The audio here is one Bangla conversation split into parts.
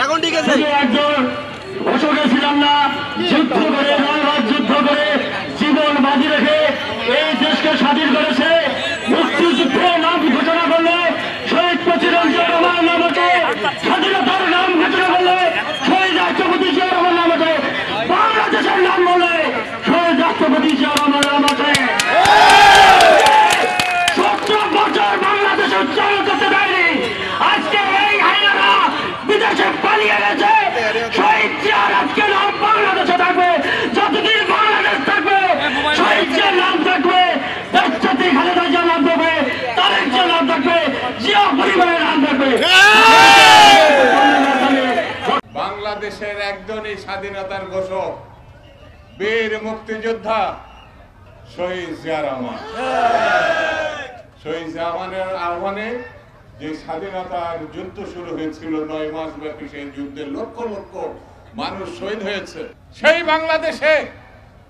এখন ঠিক আছে। অশোকে ছিলাম না, যুদ্ধ করে যুদ্ধ করে জীবন বাজি রেখে এই দেশকে স্বাধীন করেছে। মুক্তিযুদ্ধের নাম ঘোষণা করলে শহীদ প্রেসিডেন্ট জিয়া রহমান নামকে, স্বাধীনতার নাম ঘোষণা করলে শহীদ রাষ্ট্রপতি জিয়া রহমান নামকে, বাংলাদেশের নাম বললে শহীদ রাষ্ট্রপতি জিয়া রহমান নামকে 70 বছর বাংলাদেশ উচ্চারণ করতে দেয়নি। আজকে এই হাইনারা বিদেশে পালিয়ে গেছে। শহীদ জিয়ার আজকে নাম বাংলাদেশে থাকবে, যতদিন বাংলাদেশ থাকবে শহীদ জিয়ার নাম থাকবে, দেশজাতি খালেদা জিয়ার নাম থাকবে, তারেক জিয়ার নাম থাকবে, জিয়া পরিবারের নাম থাকবে। বাংলাদেশের একজনই স্বাধীনতার ঘোষক, বীর মুক্তিযোদ্ধা শহীদ জিয়া রহমান। শহীদ জিয়া রহমানের আহ্বানে যে স্বাধীনতার যুদ্ধ শুরু হয়েছিল, 9 মাস ব্যাপী সেই যুদ্ধে লক্ষ লক্ষ মানুষ শহীদ হয়েছে। সেই বাংলাদেশে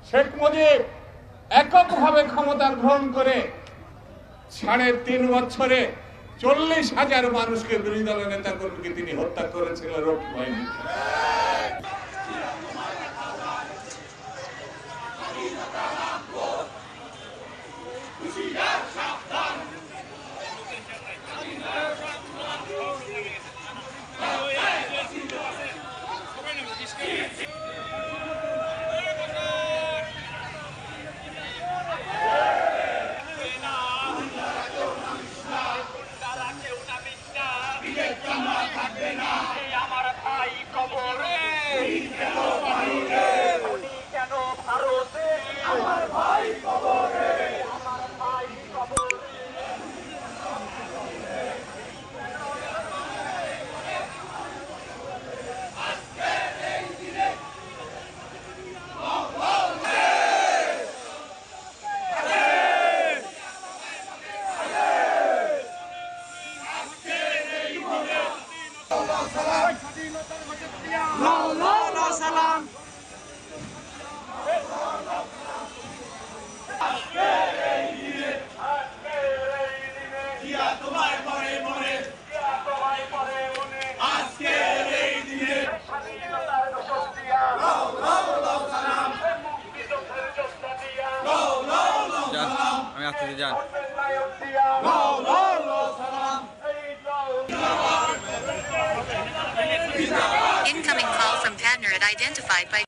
শেখ মুজিব এককভাবে ক্ষমতা গ্রহণ করে 3.5 বছরে 40,000 মানুষকে বিরোধী দলের নেতা কর্মীকে তিনি হত্যা করেছিলেন রক্ষী বাহিনী। Incoming call from Padner identified by